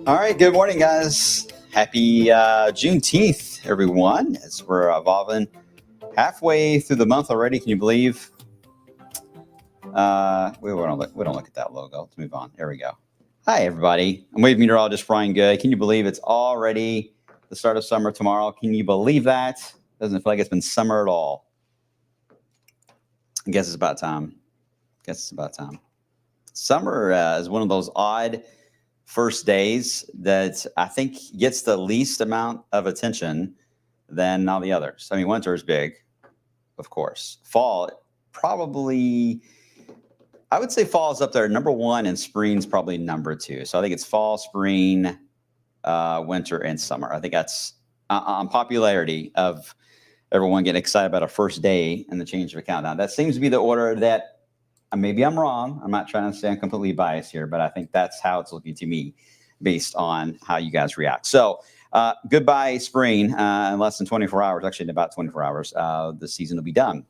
All right, good morning, guys. Happy Juneteenth, everyone. As we're evolving halfway through the month already, can you believe? We don't look at that logo. Let's move on. There we go. Hi, everybody. I'm wave meteorologist Brian Goode. Can you believe it's already the start of summer tomorrow? Can you believe that? Doesn't feel like it's been summer at all. I guess it's about time. Summer is one of those odd first days that I think gets the least amount of attention than all the others. I mean, winter is big, of course. Fall, probably, I would say fall is up there number one, and spring's probably number two. So I think it's fall, spring, winter, and summer. I think that's on popularity of everyone getting excited about a first day and the change of a countdown. That seems to be the order that, maybe I'm wrong. I'm not trying to say I'm completely biased here, but I think that's how it's looking to me based on how you guys react. So goodbye spring in less than 24 hours, actually in about 24 hours, the season will be done.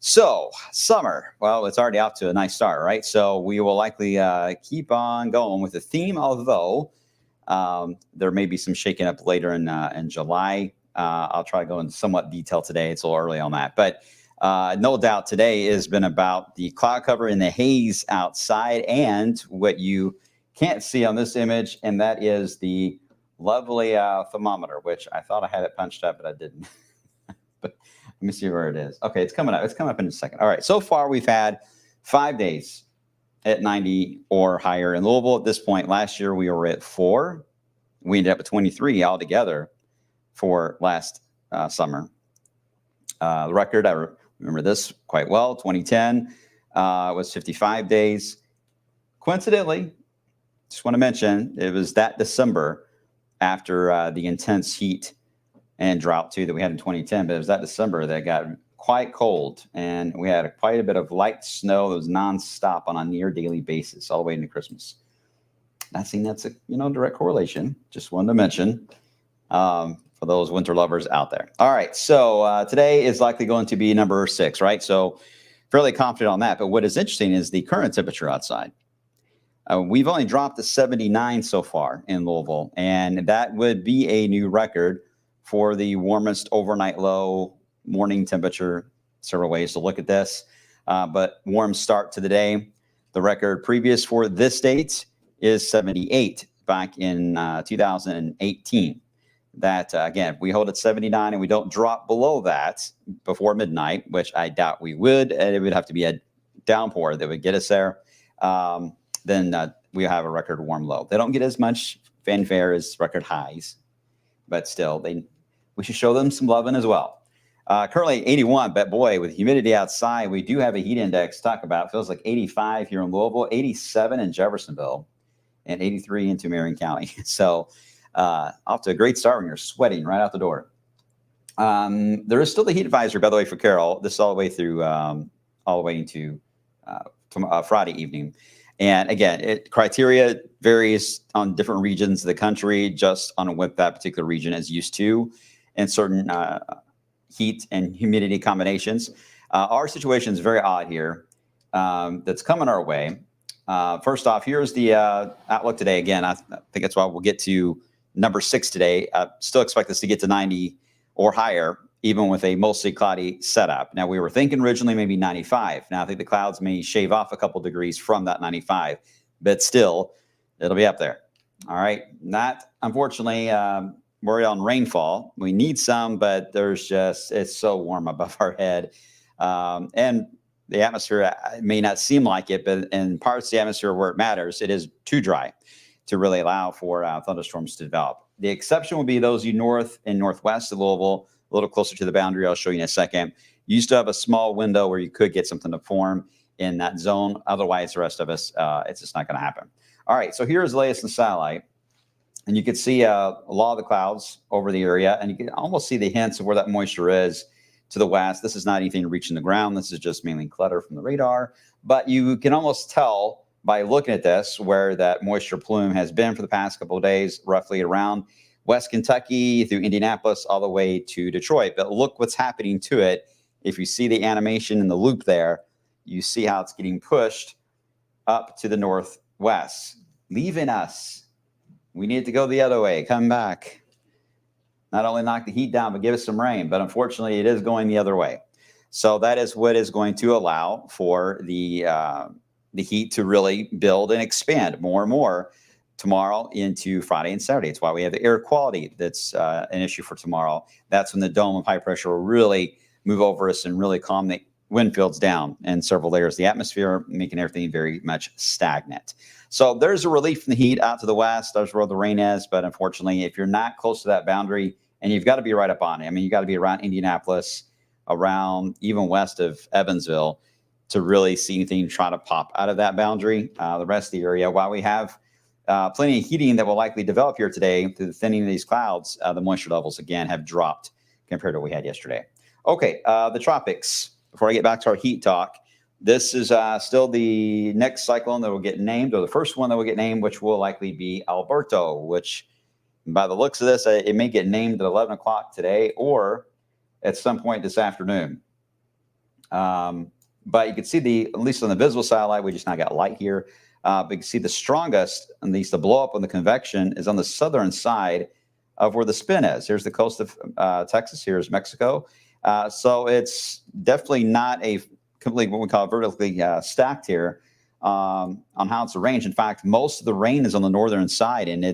So summer, well, it's already off to a nice start, right? So we will likely keep on going with the theme, although there may be some shaking up later in July. I'll try to go into somewhat detail today. It's a little early on that, but no doubt today has been about the cloud cover and the haze outside, and what you can't see on this image, and that is the lovely thermometer, which I thought I had it punched up, but I didn't. But let me see where it is. Okay, it's coming up. It's coming up in a second. All right, so far we've had 5 days at 90 or higher in Louisville. At this point last year, we were at 4. We ended up at 23 altogether for last summer. The record, I remember this quite well, 2010 was 55 days. Coincidentally, just want to mention, it was that December after the intense heat and drought too that we had in 2010, but it was that December that got quite cold, and we had quite a bit of light snow that was nonstop on a near daily basis all the way into Christmas. Not saying that's a direct correlation, just wanted to mention. For those winter lovers out there. All right, so today is likely going to be number 6, right? So fairly confident on that. But what is interesting is the current temperature outside. We've only dropped to 79 so far in Louisville, and that would be a new record for the warmest overnight low morning temperature. Several ways to look at this, but warm start to the day. The record previous for this date is 78 back in 2018. That, again, if we hold at 79 and we don't drop below that before midnight, which I doubt we would, and it would have to be a downpour that would get us there, then we have a record warm low. They don't get as much fanfare as record highs, but still, we should show them some loving as well. Currently 81, but boy, with humidity outside, we do have a heat index to talk about. It feels like 85 here in Louisville, 87 in Jeffersonville, and 83 into Marion County. So off to a great start when you're sweating right out the door. There is still the heat advisory, by the way, for Carroll. This is all the way through, all the way into Friday evening. And again, criteria varies on different regions of the country, just on what that particular region is used to, and certain heat and humidity combinations. Our situation is very odd here. That's coming our way. First off, here's the outlook today. Again, I think that's why we'll get to number 6 today. Still expect this to get to 90 or higher, even with a mostly cloudy setup. Now, we were thinking originally maybe 95. Now, I think the clouds may shave off a couple degrees from that 95, but still, it'll be up there. All right. Not, unfortunately, worried on rainfall. We need some, but it's so warm above our head. And the atmosphere may not seem like it, but in parts of the atmosphere where it matters, it is too dry to really allow for thunderstorms to develop. The exception will be those you north and northwest of Louisville, a little closer to the boundary. I'll show you in a second. You used to have a small window where you could get something to form in that zone. Otherwise, the rest of us, it's just not going to happen. All right, so here's the latest in satellite. And you can see a lot of the clouds over the area, and you can almost see the hints of where that moisture is to the west. This is not anything reaching the ground. This is just mainly clutter from the radar. But you can almost tell by looking at this where that moisture plume has been for the past couple of days, roughly around West Kentucky through Indianapolis all the way to Detroit. But look what's happening to it. If you see the animation in the loop there, you see how it's getting pushed up to the northwest, leaving us We need to go the other way. Come back. Not only knock the heat down, but give us some rain. But unfortunately, it is going the other way. So that is what is going to allow for the heat to really build and expand more and more tomorrow into Friday and Saturday. It's why we have the air quality that's an issue for tomorrow. That's when the dome of high pressure will really move over us and really calm the wind fields down in several layers of the atmosphere, making everything very much stagnant. So there's a relief from the heat out to the west. There's where the rain is. But unfortunately, if you're not close to that boundary, and you've got to be right up on it. I mean, you got to be around Indianapolis, around even west of Evansville to really see anything try to pop out of that boundary. The rest of the area, while we have plenty of heating that will likely develop here today through the thinning of these clouds, the moisture levels, again, have dropped compared to what we had yesterday. Okay, the tropics. Before I get back to our heat talk, this is still the next cyclone that will get named, or the first one that will get named, which will likely be Alberto, which by the looks of this, it may get named at 11 o'clock today or at some point this afternoon. But you can see at least on the visible satellite, we just now got light here. But you can see the strongest, at least the blow up on the convection, is on the southern side of where the spin is. Here's the coast of Texas. Here's Mexico. So it's definitely not a completely what we call vertically stacked here on how it's arranged. In fact, most of the rain is on the northern side, and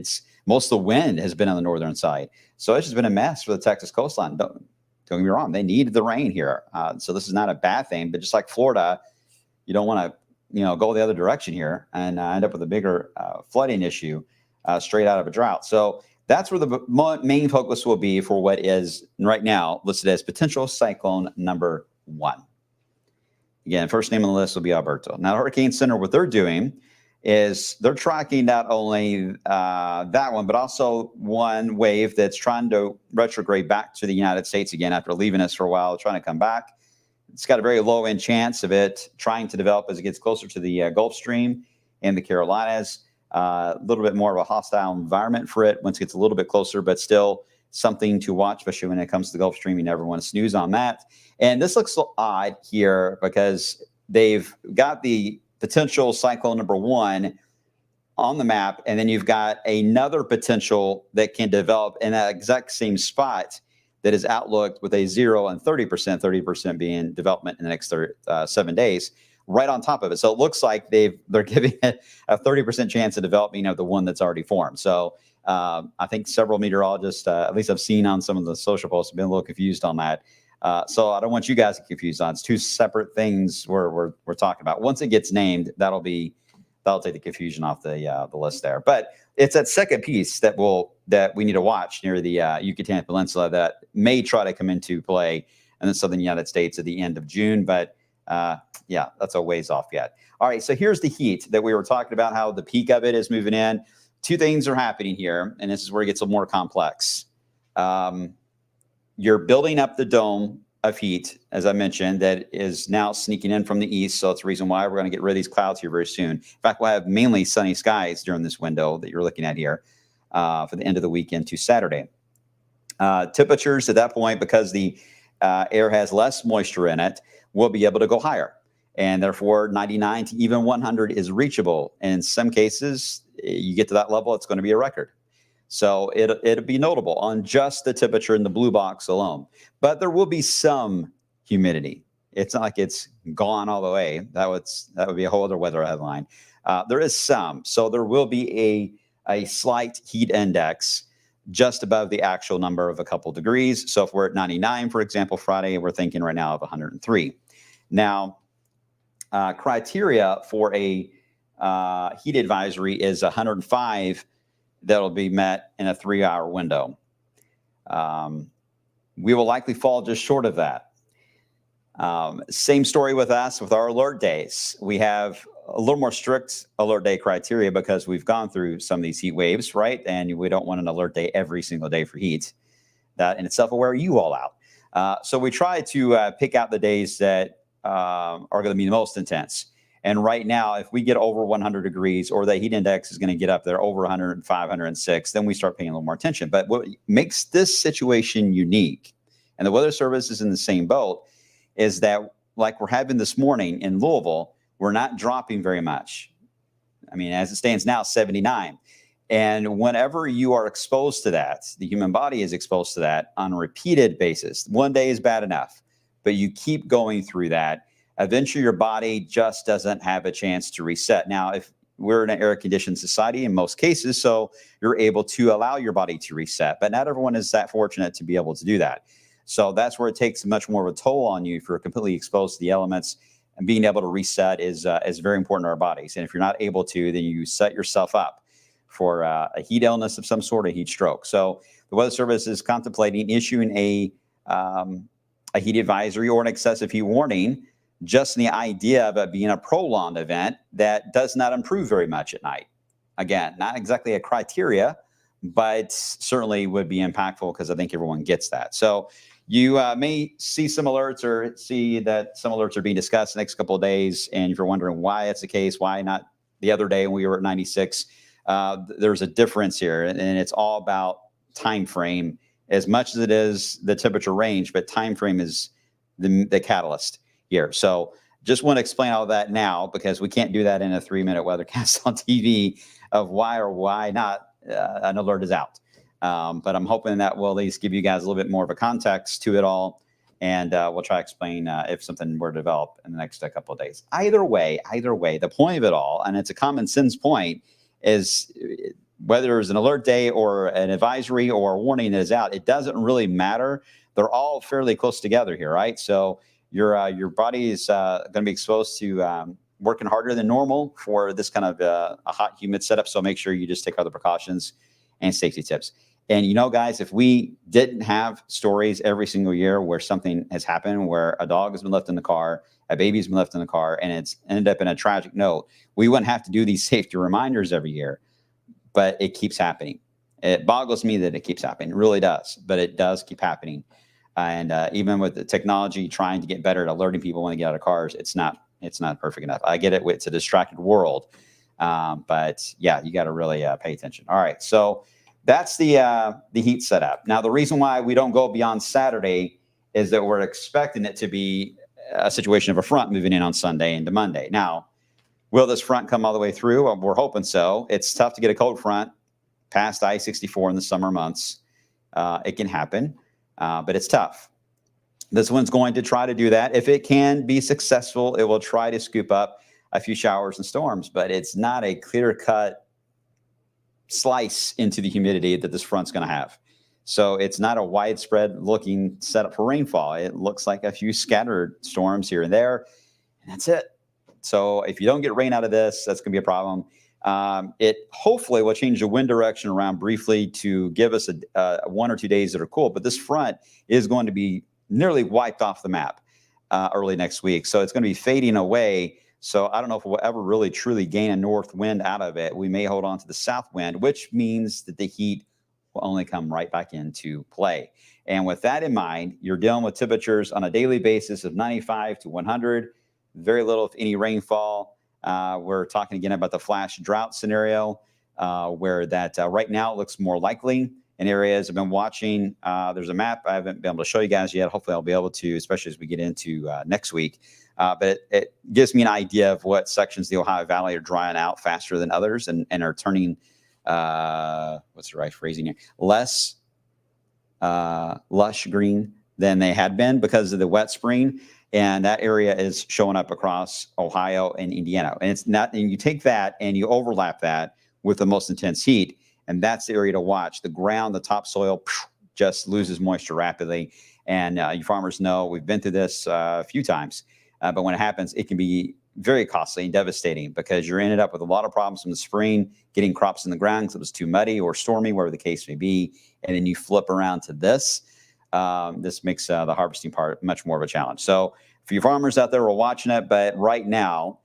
most of the wind has been on the northern side. So it's just been a mess for the Texas coastline. Don't get me wrong. They need the rain here. So this is not a bad thing. But just like Florida, you don't want to go the other direction here and end up with a bigger flooding issue straight out of a drought. So that's where the main focus will be for what is right now listed as potential cyclone number 1. Again, first name on the list will be Alberto. Now, Hurricane Center, what they're doing is they're tracking not only that one, but also one wave that's trying to retrograde back to the United States again after leaving us for a while, trying to come back. It's got a very low end chance of it trying to develop as it gets closer to the Gulf Stream and the Carolinas. A little bit more of a hostile environment for it once it gets a little bit closer, but still something to watch, especially when it comes to the Gulf Stream. You never want to snooze on that. And this looks a little odd here because they've got the potential cyclone number 1 on the map, and then you've got another potential that can develop in that exact same spot that is outlooked with a 0 and 30% being development in the next 7 days, right on top of it. So it looks like they're giving it a 30% chance of developing of the one that's already formed. So I think several meteorologists, at least I've seen on some of the social posts, have been a little confused on that. So I don't want you guys to get confused on it. It's two separate things we're talking about. Once it gets named, that'll take the confusion off the list there. But it's that second piece that we need to watch near the Yucatan Peninsula that may try to come into play in the southern United States at the end of June. But yeah, that's a ways off yet. All right, so here's the heat that we were talking about, how the peak of it is moving in. Two things are happening here, and this is where it gets a little more complex. You're building up the dome of heat, as I mentioned, that is now sneaking in from the east. So it's the reason why we're going to get rid of these clouds here very soon. In fact, we'll have mainly sunny skies during this window that you're looking at here for the end of the weekend to Saturday. Temperatures at that point, because the air has less moisture in it, will be able to go higher. And therefore, 99 to even 100 is reachable. And in some cases, you get to that level, it's going to be a record. So it'll be notable on just the temperature in the blue box alone. But there will be some humidity. It's not like it's gone all the way. That would be a whole other weather headline. There is some. So there will be a slight heat index just above the actual number of a couple degrees. So if we're at 99, for example, Friday, we're thinking right now of 103. Now, criteria for a heat advisory is 105 that'll be met in a 3-hour window. We will likely fall just short of that. Same story with us with our alert days. We have a little more strict alert day criteria because we've gone through some of these heat waves, right? And we don't want an alert day every single day for heat. That in itself will wear you all out. So we try to pick out the days that are going to be the most intense. And right now, if we get over 100 degrees or the heat index is going to get up there over 105, 106, then we start paying a little more attention. But what makes this situation unique, and the Weather Service is in the same boat, is that like we're having this morning in Louisville, we're not dropping very much. I mean, as it stands now, 79. And whenever you are exposed to that, the human body is exposed to that on a repeated basis. One day is bad enough, but you keep going through that. Eventually, your body just doesn't have a chance to reset. Now, if we're in an air-conditioned society in most cases, so you're able to allow your body to reset, but not everyone is that fortunate to be able to do that. So that's where it takes much more of a toll on you if you're completely exposed to the elements. And being able to reset is very important to our bodies. And if you're not able to, then you set yourself up for a heat illness of some sort, a heat stroke. So the Weather Service is contemplating issuing a heat advisory or an excessive heat warning, just in the idea of it being a prolonged event that does not improve very much at night. Again, not exactly a criteria, but certainly would be impactful because I think everyone gets that. So you may see some alerts or see that some alerts are being discussed the next couple of days. And if you're wondering why that's the case, why not the other day when we were at 96, there's a difference here. And it's all about time frame as much as it is the temperature range, but time frame is the catalyst here. So just want to explain all that now because we can't do that in a 3-minute weathercast on TV of why or why not an alert is out. But I'm hoping that will at least give you guys a little bit more of a context to it all. And we'll try to explain if something were to develop in the next couple of days. Either way, the point of it all, and it's a common sense point, is whether it's an alert day or an advisory or a warning that is out, it doesn't really matter. They're all fairly close together here, right? So your body is going to be exposed to working harder than normal for this kind of a hot, humid setup. So make sure you just take other precautions and safety tips. And, guys, if we didn't have stories every single year where something has happened, where a dog has been left in the car, a baby's been left in the car, and it's ended up in a tragic note, we wouldn't have to do these safety reminders every year. But it keeps happening. It boggles me that it keeps happening. It really does. But it does keep happening. And even with the technology trying to get better at alerting people when they get out of cars, it's not perfect enough. I get it. It's a distracted world. But yeah, you got to really pay attention. All right. So that's the heat setup. Now, the reason why we don't go beyond Saturday is that we're expecting it to be a situation of a front moving in on Sunday into Monday. Now, will this front come all the way through? Well, we're hoping so. It's tough to get a cold front past I-64 in the summer months. It can happen, but it's tough. This one's going to try to do that. If it can be successful, it will try to scoop up a few showers and storms, but it's not a clear-cut slice into the humidity that this front's going to have. So it's not a widespread looking setup for rainfall. It looks like a few scattered storms here and there, and that's it. So if you don't get rain out of this, that's going to be a problem. It hopefully will change the wind direction around briefly to give us 1 or 2 days that are cool. But this front is going to be nearly wiped off the map early next week. So it's going to be fading away. So I don't know if we'll ever really truly gain a north wind out of it. We may hold on to the south wind, which means that the heat will only come right back into play. And with that in mind, you're dealing with temperatures on a daily basis of 95 to 100, very little, if any, rainfall. We're talking again about the flash drought scenario where that right now looks more likely in areas I've been watching. There's a map I haven't been able to show you guys yet. Hopefully I'll be able to, especially as we get into next week. But it gives me an idea of what sections of the Ohio Valley are drying out faster than others and are turning, what's the right phrasing here, less lush green than they had been because of the wet spring. And that area is showing up across Ohio and Indiana. And it's not, and you take that and you overlap that with the most intense heat. And that's the area to watch. The ground, the topsoil just loses moisture rapidly. And you farmers know we've been through this a few times. But when it happens, it can be very costly and devastating because you're ended up with a lot of problems from the spring, getting crops in the ground because it was too muddy or stormy, whatever the case may be. And then you flip around to this. This makes the harvesting part much more of a challenge. So for you farmers out there who are watching it, but right now,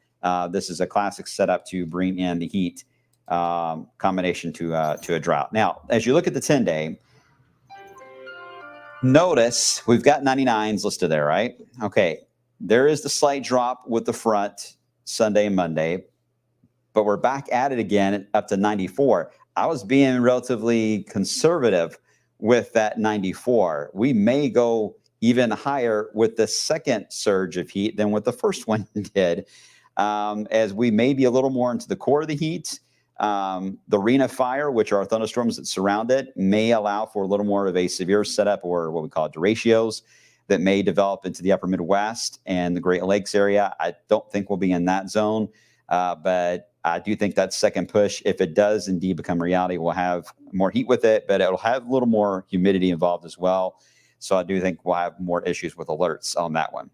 this is a classic setup to bring in the heat combination to a drought. Now, as you look at the 10-day, notice we've got 99s listed there, right? Okay, there is the slight drop with the front Sunday and Monday, but we're back at it again up to 94. I was being relatively conservative with that 94. We may go even higher with the second surge of heat than what the first one did, as we may be a little more into the core of the heat. The ring of fire, which are thunderstorms that surround it, may allow for a little more of a severe setup, or what we call derechos, that may develop into the upper Midwest and the Great Lakes area. I don't think we'll be in that zone, but I do think that second push, if it does indeed become reality, will have more heat with it, but it'll have a little more humidity involved as well. So I do think we'll have more issues with alerts on that one.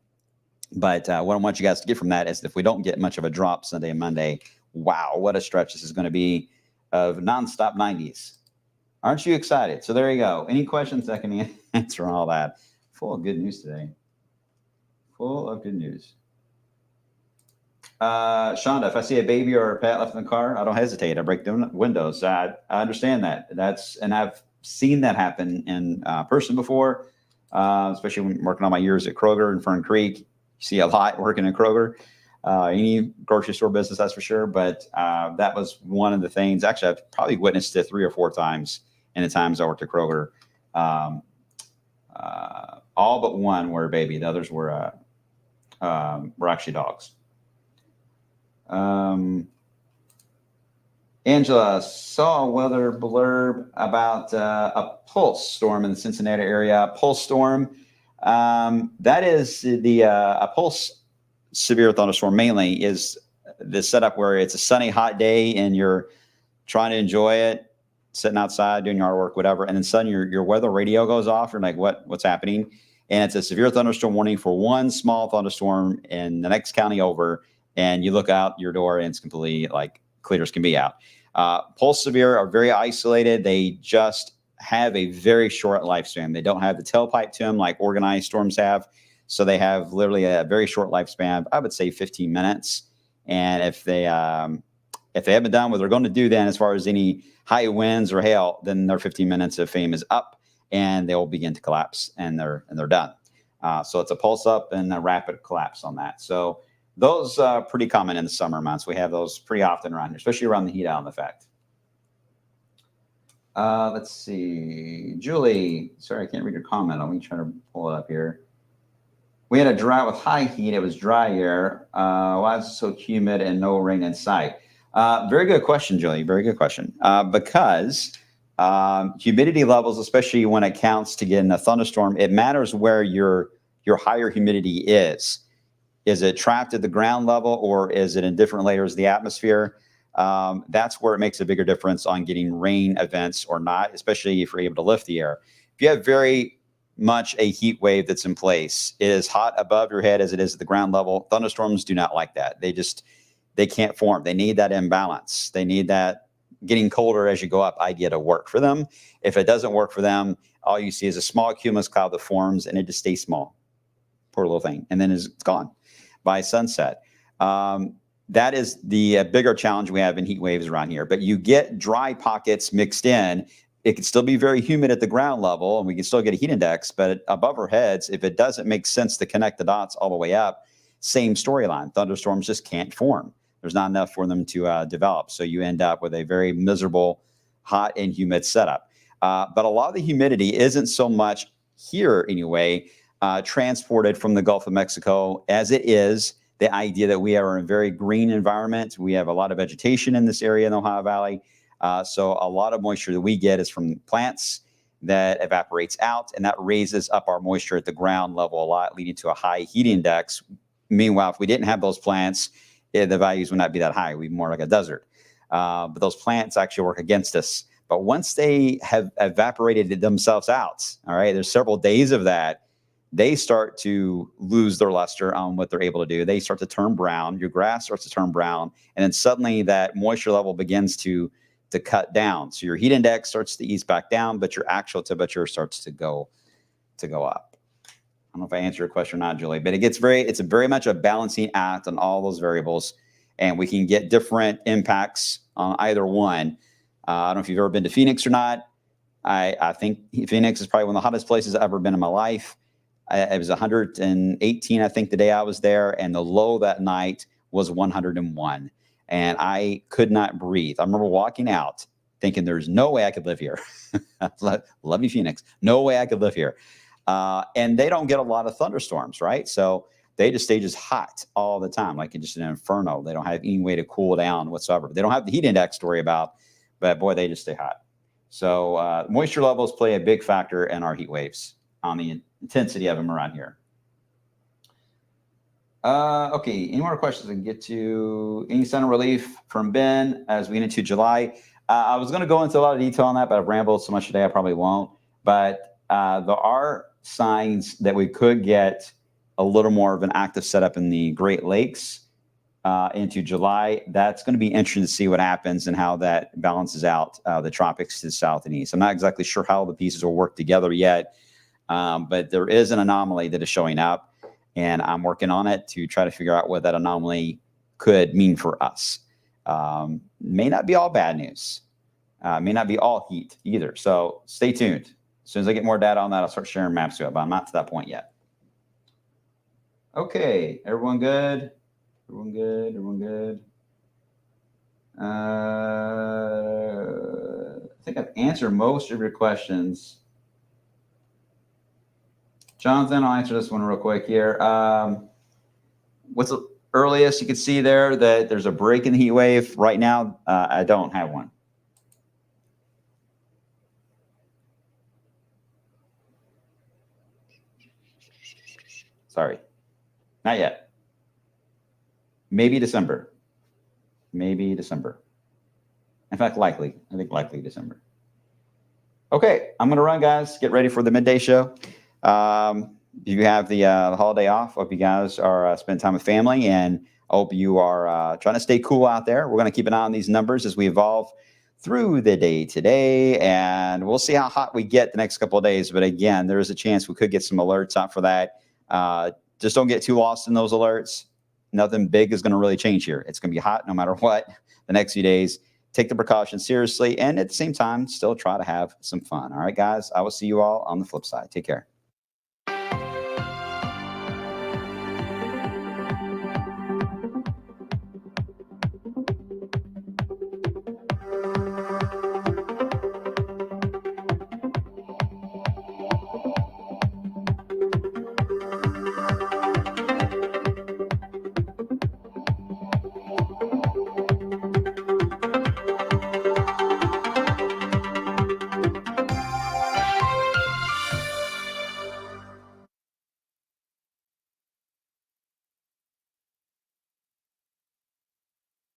But what I want you guys to get from that is, if we don't get much of a drop Sunday and Monday, wow, what a stretch this is going to be of nonstop 90s. Aren't you excited? So there you go. Any questions I can answer on all that? Full of good news today. Full of good news. Shonda, if I see a baby or a pet left in the car, I don't hesitate. I break the windows. I understand that. And I've seen that happen in person before, especially when working on my years at Kroger in Fern Creek. You see a lot working in Kroger. Any grocery store business, that's for sure. But that was one of the things. Actually, I've probably witnessed it 3 or 4 times in the times I worked at Kroger. All but one were a baby. The others were actually dogs. Angela, saw a weather blurb about a pulse storm in the Cincinnati area. Pulse storm. That is a pulse severe thunderstorm mainly is the setup where it's a sunny, hot day and you're trying to enjoy it, sitting outside, doing yard work, whatever. And then suddenly your weather radio goes off. You're like, what's happening? And it's a severe thunderstorm warning for one small thunderstorm in the next county over. And you look out your door and it's completely like clear as can be out. Pulse severe are very isolated. They just have a very short lifespan. They don't have the tailpipe to them like organized storms have. So they have literally a very short lifespan. I would say 15 minutes. And if they haven't done what they're going to do then, as far as any high winds or hail, then their 15 minutes of fame is up and they will begin to collapse and they're done. So it's a pulse up and a rapid collapse on that. So those are pretty common in the summer months. We have those pretty often around here, especially around the heat island effect. Let's see. Julie, sorry, I can't read your comment. Let me try to pull it up here. We had a drought with high heat. It was dry air. Why is it so humid and no rain in sight? Very good question, Julie. Very good question. Because humidity levels, especially when it counts to get in a thunderstorm, it matters where your higher humidity is. Is it trapped at the ground level or is it in different layers of the atmosphere? That's where it makes a bigger difference on getting rain events or not, especially if you're able to lift the air. If you have very much a heat wave that's in place, it is hot above your head as it is at the ground level. Thunderstorms do not like that. They can't form. They need that imbalance. They need that getting colder as you go up idea to work for them. If it doesn't work for them, all you see is a small cumulus cloud that forms and it just stays small. Poor little thing. And then it's gone by sunset. That is the bigger challenge we have in heat waves around here. But you get dry pockets mixed in. It can still be very humid at the ground level, and we can still get a heat index. But above our heads, if it doesn't make sense to connect the dots all the way up, same storyline. Thunderstorms just can't form. There's not enough for them to develop. So you end up with a very miserable, hot and humid setup. But a lot of the humidity isn't so much here anyway, transported from the Gulf of Mexico as it is the idea that we are in a very green environment. We have a lot of vegetation in this area in the Ohio Valley. So a lot of moisture that we get is from plants that evaporates out, and that raises up our moisture at the ground level a lot, leading to a high heat index. Meanwhile, if we didn't have those plants, the values would not be that high. We'd be more like a desert. But those plants actually work against us. But once they have evaporated themselves out, all right, there's several days of that, they start to lose their luster on what they're able to do. They start to turn brown. Your grass starts to turn brown. And then suddenly that moisture level begins to cut down. So your heat index starts to ease back down, but your actual temperature starts to go up. I don't know if I answered your question or not, Julie, but it's very much a balancing act on all those variables. And we can get different impacts on either one. I don't know if you've ever been to Phoenix or not. I think Phoenix is probably one of the hottest places I've ever been in my life. It was 118, I think, the day I was there, and the low that night was 101, and I could not breathe. I remember walking out thinking, there's no way I could live here. Love you, Phoenix. No way I could live here. And they don't get a lot of thunderstorms, right? So they just stay just hot all the time, like it's just an inferno. They don't have any way to cool down whatsoever. They don't have the heat index to worry about, but boy, they just stay hot. So moisture levels play a big factor in our heat waves on the intensity of them around here. Okay, any more questions I can get to? Any sign of relief from Ben as we get into July? I was going to go into a lot of detail on that, but I've rambled so much today I probably won't. But there are signs that we could get a little more of an active setup in the Great Lakes into July. That's going to be interesting to see what happens and how that balances out the tropics to the south and east. I'm not exactly sure how the pieces will work together yet, but there is an anomaly that is showing up, and I'm working on it to try to figure out what that anomaly could mean for us. May not be all bad news. May not be all heat either. So stay tuned. As soon as I get more data on that, I'll start sharing maps to it, but I'm not to that point yet. Okay, everyone good? Everyone good? Everyone good? I think I've answered most of your questions. Jonathan, I'll answer this one real quick here. What's the earliest you can see there that there's a break in the heat wave? Right now, I don't have one. Sorry, not yet. Maybe December. Maybe December. In fact, likely. I think likely December. Okay, I'm going to run, guys. Get ready for the midday show. You have the holiday off. Hope you guys are spending time with family, and I hope you are trying to stay cool out there. We're going to keep an eye on these numbers as we evolve through the day today, and we'll see how hot we get the next couple of days. But again, there is a chance we could get some alerts out for that. Just don't get too lost in those alerts. Nothing big is going to really change here. It's going to be hot no matter what the next few days. Take the precautions seriously, and at the same time, still try to have some fun. All right, guys, I will see you all on the flip side. Take care.